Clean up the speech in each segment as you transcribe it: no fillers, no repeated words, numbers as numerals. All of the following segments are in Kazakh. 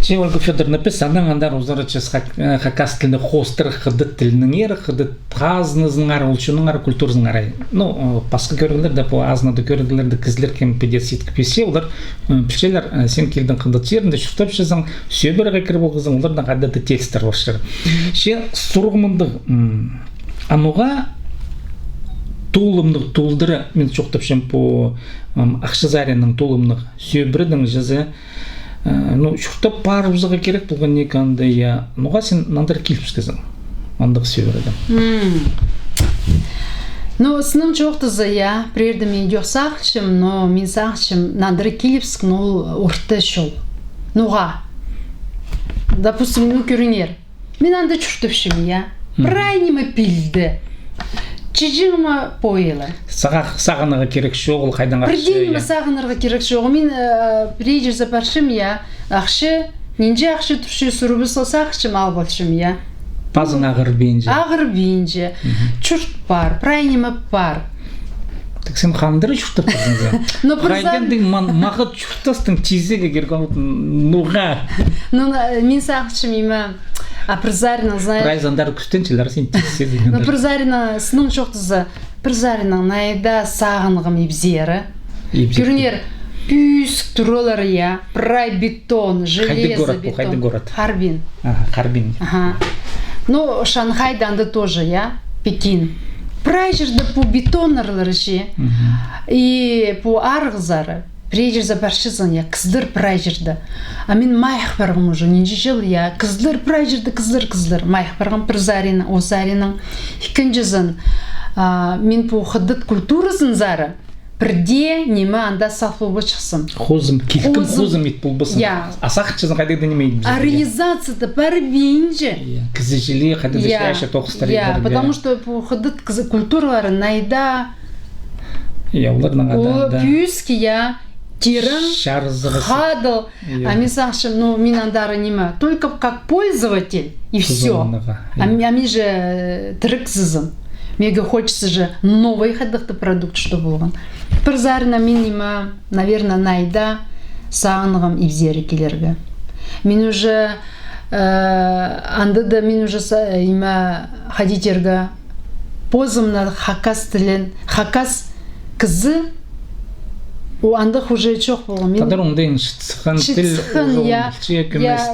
Че Ольга Федоровна писанын андар узарычыс хакас тіліне хостыр хыдыт тілінің ері, хыдыт азнызың ары, ұлшының ары, культурызың ары. Ну, пасқы көргілер де, бұл азнады көргілерді кізлер кем педет сеткіп песе, олар пішелер сен келдің хыдыт жерінде шүқтап шызың, сөбіріға кіріп олғызың, олардан қадады текстер башыр. Ше сұрғымынды ануға тулымдық тулдыры, мен шоқтап шем по Ақшызаренің тулымдық сөбірінің жазы, ну, шуқтап бар ұзыға керек болған не қанды, я, нуға сен нандар келіп скізің, андық сөбірді. Ну, сының жоқтызы, я, прежде мен жоқ сақшым, но мен сақшым нандары келіпсік, но ұртты шол. Нуға, допустим, ну, көрінер. Мен анда чүртіпшім, я, прайнемі пілді. Чижіңіма пойлы. Сағыныға керек шоғыл, қайдан ақшы? Бірденімі сағынырға керек шоғы. Мен прейдер запаршым, я, ақшы, ненже ақшы тұршы сұрыбысыл сақшым албалшым, я. Пазын ағыр бейінже. Ағыр бейінже. Чүрт бар, прайнемі бар. Так сен қандыры чүртіп тұрсың? Қайден мағыт чүртастың тезеге керген нұға? Мен сақшым ема. А призарина, знаешь... Прайзандар күстенчілер сен текседі. Но призарина, сының жоқтызы, призарина найда сағынығым ебзері. Көрінер, пүйсік тұрылары, я, прай бетон, железо бетон. Қайды город? Харбин. Харбин. Ну, Шанхайданды тоже, я, Пекин. Прай жерді по бетонарлары ше, и по арғызары. Прежде запаршызын, я, кыздыр прайжырды. А мен майық барғым уже, ненже жыл, я, кыздыр прайжырды, кыздыр. Майық барғым призарина, осарина. Хикінжізін, мен по хыдыт культурызын зары, бірде немі анда салфылбы шықсын. Хозым, кекім хозым ет болбысын. Асақытшызын қайдағды немейді бізі. А реализацияда бәрі бейінже. Кізі жиле, қайдағды шайшы тоқыстар едерді. Потому что по хыдыт культуралары найда... Оларның ада... Пүйскі, я... Тиран, хадл, а мен сақшым, ну, мен андары неме, только как пользователь, и все. А мен же триксызым. Мега хочется же новый хадықты продукт, что болған. Призарина мен неме, наверное, найда сағынығым ивзері келерге. Мен уже, андыда мен уже неме хадитерге позымна хакас тілін, хакас кызы, у андық уже чоқ болған. Тадар оңдайын шытсықын тіл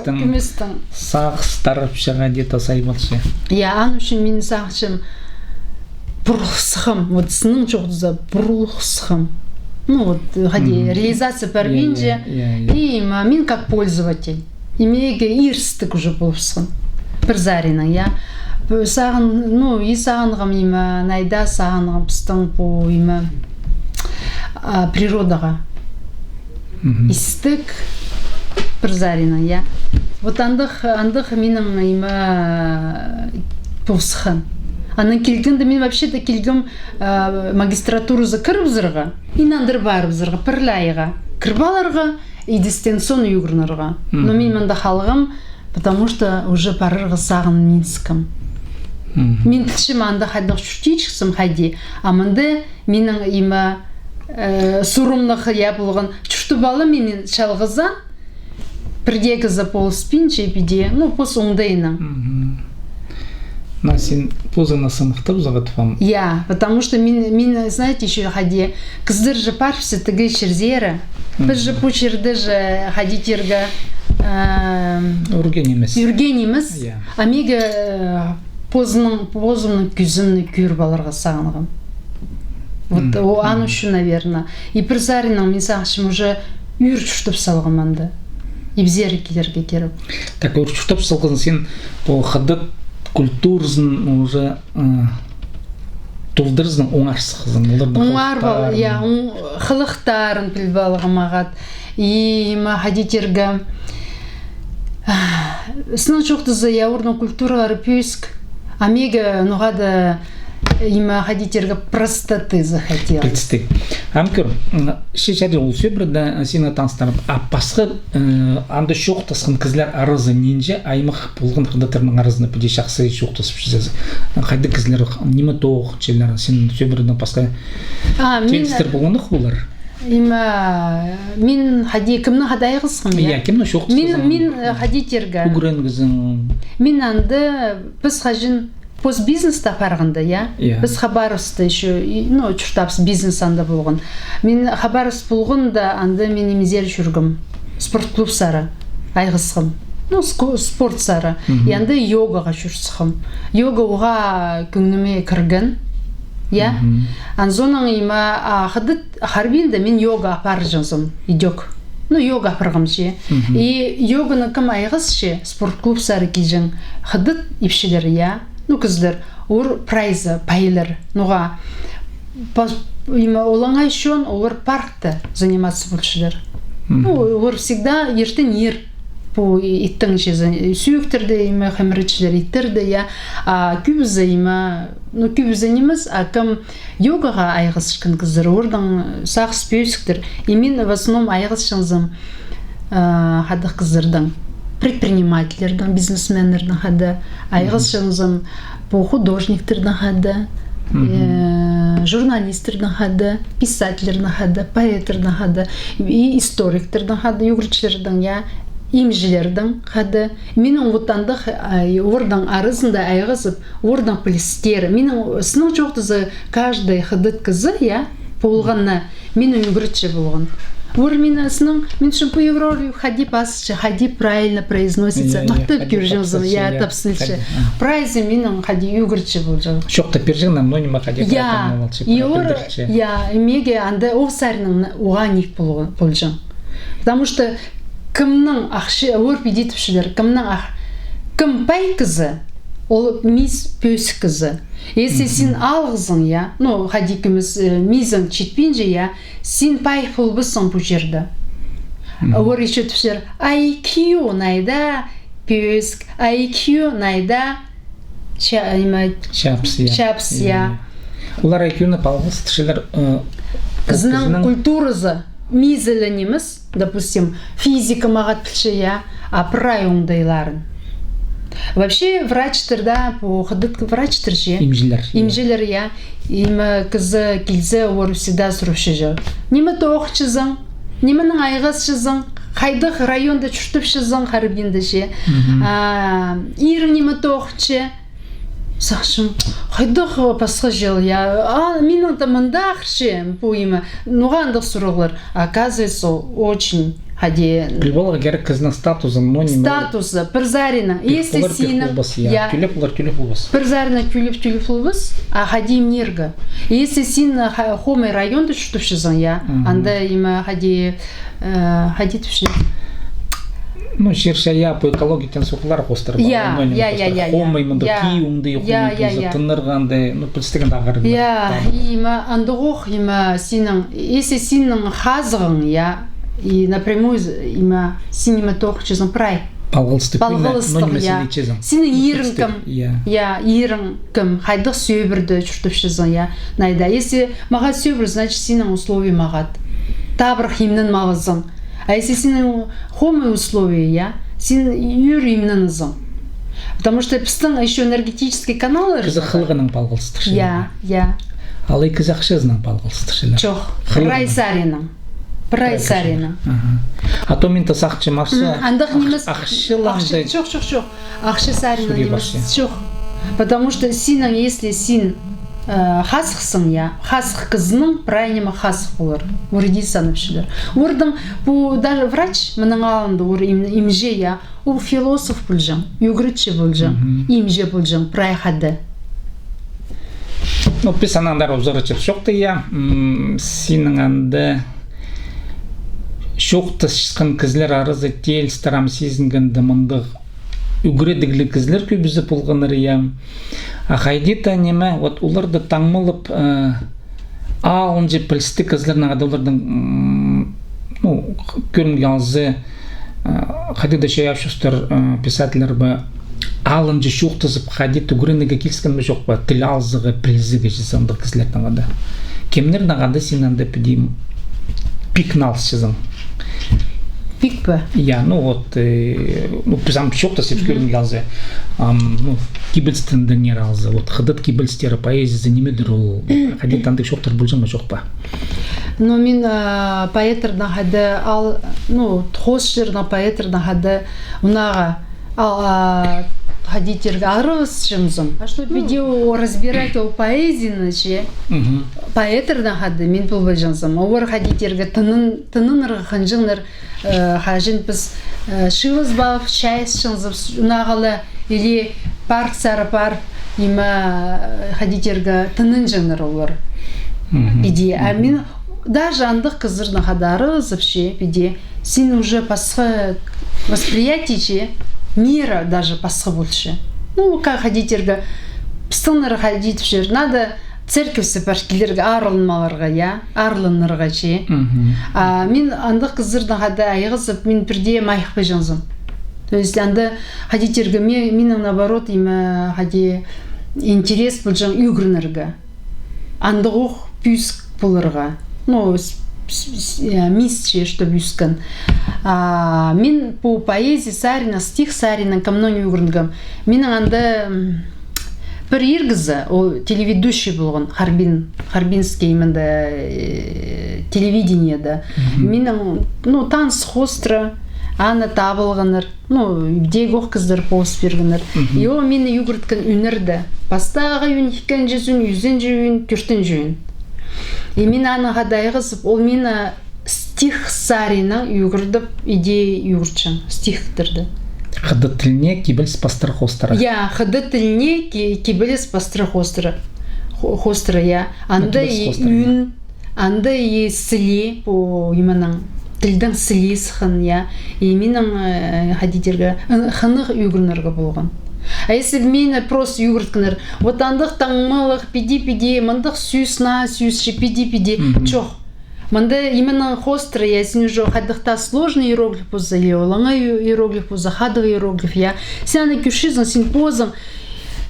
күмістің сағыстарып шыға дета сайбатшы. Я, ан үшін мен сағышым бұрылсықым, вот сының жоқтыза бұрылсықым. Ну вот, реализация пәрбенже, и мен как пользователь. Имеге ирстік уже болсықын. Призарина, я. Сағын, ну, и сағынғым има, найда сағынғым пыстың по има. Природага. Истик призарина, я. Вот андых минем има повсхан. Анан келгенде мен вообще-то келгем магистратуру закырып зырга. И нандыр барып зырга, пырлайга. Кырбаларга и дистанционно югрнарга. Но мен мында халгым, потому что уже парырга сагын Минском. Мен тилшим анда хайдах чуртичсым хайди. А мында менің има сурумнық я болған чүрті балы менен шалғызан бірдегі заполспин чепиде, ну, пос оңдайынан. На сен позына сынықтып зағытфам? Я, потому что мен, знаете, еще хади, кыздыр же парфсы тыгы шерзері, біз же почерді же хадитерге үргенеміз, а мега позымның күзімні күйір баларға сағынығым. Вот ан үшін, наверное. И призаринның мен сағышым уже үйір чүштіп салғым анда. И бізері келерге керіп. Так, үйір чүштіп салғын сен қадыт культурызын уже тұлдырызын оңарсықызын. Оңар бол, я, қылықтарын піл балығым ағат. И ма хадитерге сынан жоқтызы я орның культуралары пүйск. Амега нұғады има хадитерге простоты захотел. Представь. Амкер, сейчас ол сөбірді сені таныстарып, а пасқы анда шоқтасқын кізлер арызы ненже, аймақ болған қадатырының арызына пөде шақсы шоқтасып жүзесі. Қайды кізлер неме тоқ челер, сен сөбірдің пасқа текстер болғаны құлар? мен хади кімні хадай қысқым, иә, кімні шоқты мен хади тергі. Угренгізің. Мен анды біз хажын постбизнеста парғында, я? Біз Хабаровста еще, чұртапсы бизнес анда болған. Мен Хабаровс болғында анды мен емізел жүргім. Спорт-клуб сары, айғысқым. Спорт сары. Янды йогаға жүрсіқым. Йога оға күнгіме кіргін. Я? Анзоның има қыдыт харбинді мен йога апар жынзым. Идек. Йога апарғым ше. И йоганы кім айғыз ше, спорт-клуб сары кейжің. Қыдыт епшілер, я? Кіздер, олар прайзы, пайлар. Нуға, олаңай шон, олар паркта заниматься большылар. Олар всегда ертен ер по иттің ше, сүйіктерді има қамырычылар иттерді, я. Күбізі има, күбізі неміз, кім йогаға айғыз шықын кіздер, олардың сақс пөйсіктер. И мен в основном айғыз шынзым қадық кіздердің. Предпринимательдердің, бизнесмендердің хады, айғыз шыңзым по художниктердің хады, журналистердің хады, писательдердің хады, поэтердің хады, и историктердің хады, югірчілердің, имжилердің хады. Менің ұтандық ордың арызында айғызып, ордың полистері. Менің сының жоқтызы каждый хадыт кызы, болғанна, менің югірчі болған. Мен үшін по Европе ходи пасычы, ходи правильно произносится. Мақтып көржіңізім, тапсылшы. Прайзы менің ходи югірчі бұл жағы. Шоқта пержің намнонима ходи правильно. Меге анда овсарының оға нек бұл жың. Потому что кімнің ақшы, өрпі детіпшілер, кім пай кізі, ол миз пөсі кізі. Если сен алғызың, хади кіміз мизің четпенже, сен пай фулбысың бұл жерді. Ор еще түпшілер, IQ найда пөсік, IQ найда шапс, Олар IQ-ны палғыз түшілер кізінің культурызы мизілі неміз, допустим, физика мағат пілші, апырай оңдайларын. Вообще врачтарда по ходытка врачтар же. Имжилер я. Им кызы килзе ор всегда сұрыпшы. Неме тоқчызың, неменің айғасшызың, қайдық районда чүртіпшізің қарыбенді же. Ирің неме тоқчы. Сақшым, қайдық пасқа жел я. Менің тамында ақыршы по име. Нуғандық сұрығылар. Оказывается, очень Приболға керек кізінің статусын, но не... Статусы, пірзарина. Если синім... Тюлеп-улар. Пірзарина тюлеп-улыбыс, хади нергі. Если син хомай районды чүтіпшізің, анда има хади түпшілер. Шерша по экологиятен соқылар қостыр. Хомай мұнда киюңды, хомай тұнырғанды, пілістігін ағырын. Има андығоқ, если синің хазығың, и напрямую има синема тоқчызың прай. Палғылыстық, Сені ерің кім, қайдық сөйбірді жүртіпшізің, найда. Если мағат сөйбір, значит, сенің условий мағат. Табыр химнің мағызың. А если сенің хомы условия, сен үйір имніңізің. Потому что пістің еще энергетический каналы... Кізі қылғының палғылыстық. Ал и кізі ақшызының палғылыстық. Жоқ, Райсаринның. Прайсарина. А то мен тасақчы марсы ақшыланды. Жоқ. Ақшысарина немес. Жоқ. Потому что сенің, если сен хасықсың, хасық кізінің прайнема хасық олар. Орыди саныпшылар. Ордың, даже врач мұның алынды, ор имже, ол философ бұлжың, югрытчы бұлжың, имже бұлжың, прай хады. Біз анандар ұзырычып шоқты, сенің анды шоқты шыққан кізлер арызы тел старам сезінгенді мұндық үгіредіглі кізлер көбізі болғаныр Ақайдета неме, оларды таңмылып алынжы пілісті кізлерін ағады олардың көрінгі алзы қадида шаяпшыстыр писателер ба алынжы шоқтызып қадет үгіренеге келскен бі жоқ ба тіл алзығы пілізіге жесандық кізлердің ағады. Кемнердің ағады сен аңды педейм пик налсызың. Пик ба? Писам шоқта сеп көрінгі алзы. Кибельстенді нер алзы. Қыдыт кибельстері поэзия немедір ол. Қадет аңдық шоқтар бұлжың ба жоқ па? но мен поэтрдан хады ал, ну, тхосширна поэтрдан хады унаға ходить арыз жымзым. А что видео разбирать о поэзии наче, поэтрдан хады мен бұл жымзым. Олар ходитерге тынынырға ханжыңнар хажин біз шывыз бав, чайс жымзым, унағалы или парк сары парк, има ходитерге тынын жыңнар олар. Биде, а мен даже андық кызырна хадары зыпше, биде, сен уже пасхы восприятие мира даже пасхы больше. Ну, как ходитерге, пстыныр ходить вшер, надо церковь сапаркилерге арылмаларға, я, арлынырға че. А мен андық кызырна хады айғызып, мен бірде майықпы жанзым. То есть анда ходитерге, мен наоборот, има ходи интерес бұл жан үйгірнірге. Андық оқ пүйск бұлырға. Ну, мисче, что бюскан. Мен по поэзии Сарина, стих Сарина, ко мной үйгірнгім. Мен анда бір ергізі, ол телеведущий болған, Харбинский именно телевидение да. Мен, ну, таныс хостра, аны табылғаныр, ну, дегоқ қыздар пост бергенір. И о мені үйгірткен үнірді. Пастаға үйін, хикан жезін, юзен жүйін, түртін жүйін. И мен аны ғадайғызып, ол мені стих Сарина үйгірдіп, идея үйгіртшін, стихтірді. Хыды тіліне кебіліс пастыр хостыры. Я, хыды тіліне кебіліс пастыр хостыры, я. Анда и үн, анда и сіле, по иманың тілдің сіле сықын, я. И менің хадидерге хынық үйгірнерге болған. А если мен просто югурткнер, вот андық таңмалық, пиди, мандық сүйсна, пиди, чох. Манда именно хостра, я син уже хадықта сложный иероглиф поза, я олаңа иероглиф поза, хадық иероглиф, я. Сяна кюшизан, син позам,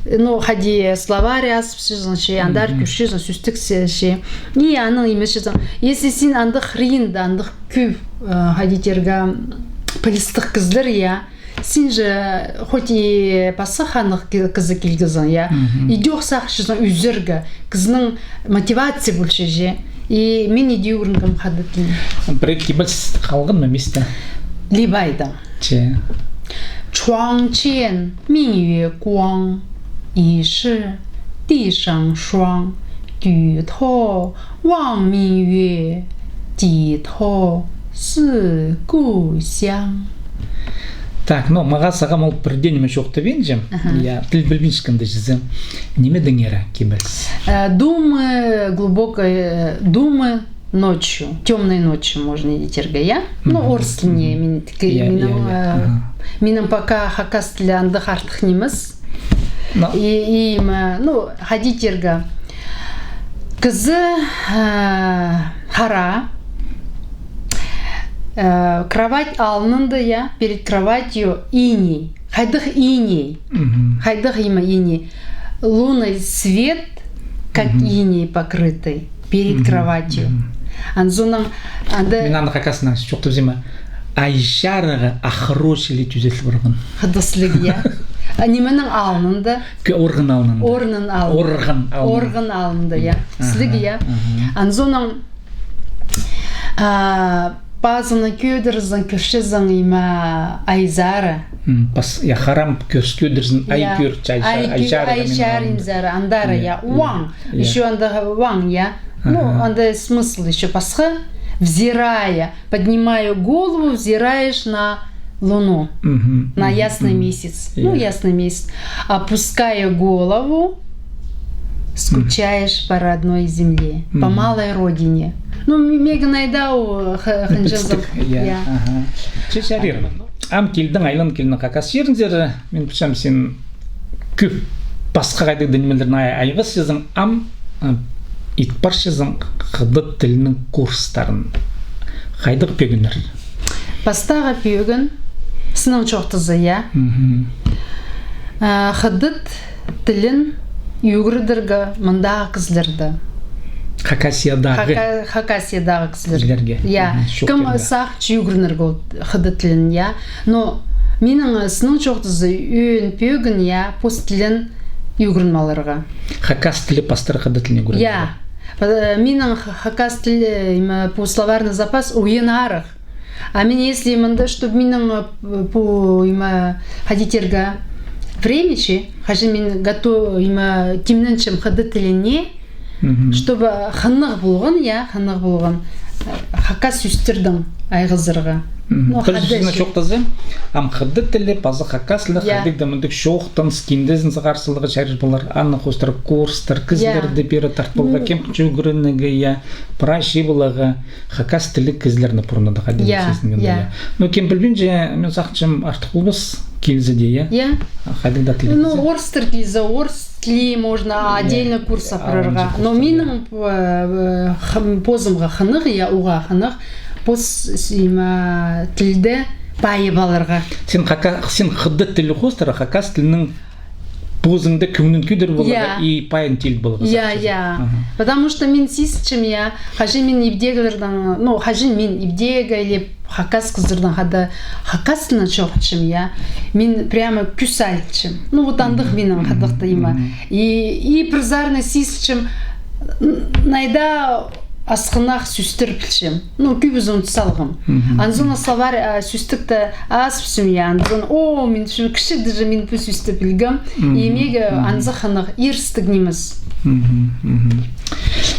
ну, хади словарь аспшизан, андар кюшизан, сюстіксе, и аның имешизан. Если син андық рин, да андық кюб, хадитерга полистық кызлар, я. Син же, хоть и пасаханық кызы келгізін, я, идеқ сақшызын үзіргі, кызының мотивация больше же, и мен иде өрінгім қадытын. Бір кебіліс қалғын ма месті? Либайдың. Че? 床前明月光，疑是地上霜。举头望明月，低头思故乡。Так, ну, маға сағам ол бірден ме жоқты венжем, я тіл білбіншкінді жізім. Неме діңері кебіліс? Думы глубокой, думы ночью, темной ночью можно идти, я? Ну, орслине, минем пока хакастли андық артық неміз. И, ну, хадитерга. Кызы хара. Кровать алынды, я, перед кроватью иней. Хайдых иней. Хайдых има иней. Лунный свет, как иней покрытый, перед кроватью. Анзонам... Мен андық акасына жоқты взема. Айшарығы ақырочили түзетіл бұрғын. Хыдыслыг, я. Неменің алынды? Орғын алынды. Орғын алынды, я. Слыг, я. Анзонам... Базыны көдірізін, көшізін има айзары. Я харам көдірізін айкөр, айшар имзары, андары, я. Уан. Еще анда уан, я. Ну, анда смысл еще пасхы. Взирая, поднимаю голову, взираешь на луну, на ясный месяц. Ну, ясный месяц. Опуская голову, скучаешь по родной земле, по малой родине. Ну, мега найдау ханжазым. Чешарир. Ам келдің, айлан келдің қақас жеріңдері. Мен пішам сен көп басқа қайдық дәнемелерін айғыз сезің. Ам итпар сезің қыдыт тілінің курстарын. Қайдық пегінер? Бастаға пегін, сынын çoқтызы, я. Қыдыт тілін үйгірдіргі мұндағы қызлерді. Хакасиядағы кісілерге. Я. Кім сақ чүйгірнерге қыды тілін, я. Но менің сының çoқтызы үйін пөгін, я, пост тілін үйгірнмаларға. Хакас тілі пастыры қыды тіліне көрді. Я. Миның хакас тілі по словарный запас уен арық. А мен если мында, чтобы миның по ходитерга времечи, хажи мен готов темненчем ходы тіліне, чтобы ханнық болған, хакас үстердің айғызырға. Прежде çok tazım. Am xiddet tili bazı hakaslı xiddik demendik şoğtan skindezin zağarsılığı çarjbalar anna xostar kurslar kızlarda biri tartbolga kem çugurunga ya prashibulaga hakas tili kızlarını purnadı hadisesinde ya. No kim bilbince men saqçım artıq bulbus kilze diye. Я. Xiddik da tili. Ну, орстер kilze, орстли можно отдельно курса прорга. Но миның позымға ханық я уға ханық пос тілді байы баларға. Сен xiddet tili xostar hakas tilinin позында күннен күдір болады и пайын тіл болады. Я. Потому что мен сисчим я хажи мен ибдегілердің, ну хажи мен ибдега или хакас қыздырдан хада хакасына жоқчым я. Мен прямо күсальчым. Ну вот андық менің хадықты има. И призарны сисчим найда асқынақ сүстір білшім. Ну, күбіз оны салғым. Анзуна словар сүстікті аспысым я. Анзуна, мен шын кішік дыжы мен пүс сүсті білгім. Емегі анзы қанық ерстік неміз.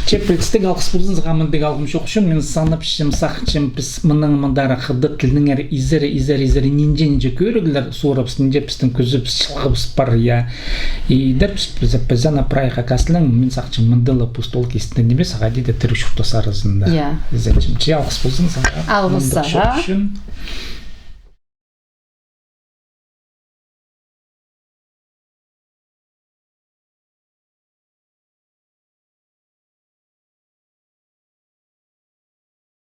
Че предстиг алғыс болдыңыз ғамындық алғым жоқ үшін мен санып шым сақчым біз мұның мұндары қыдды тілінің әрі изері нинже көрігілер сорапс нинже біздің көзіп шылғыбыс бар я. И дәр біз направи хакаслың мен сақчым мұндылы пустол кестін немес ағады да түрі шұртасы арызында. Че алғыс болдыңыз алғыс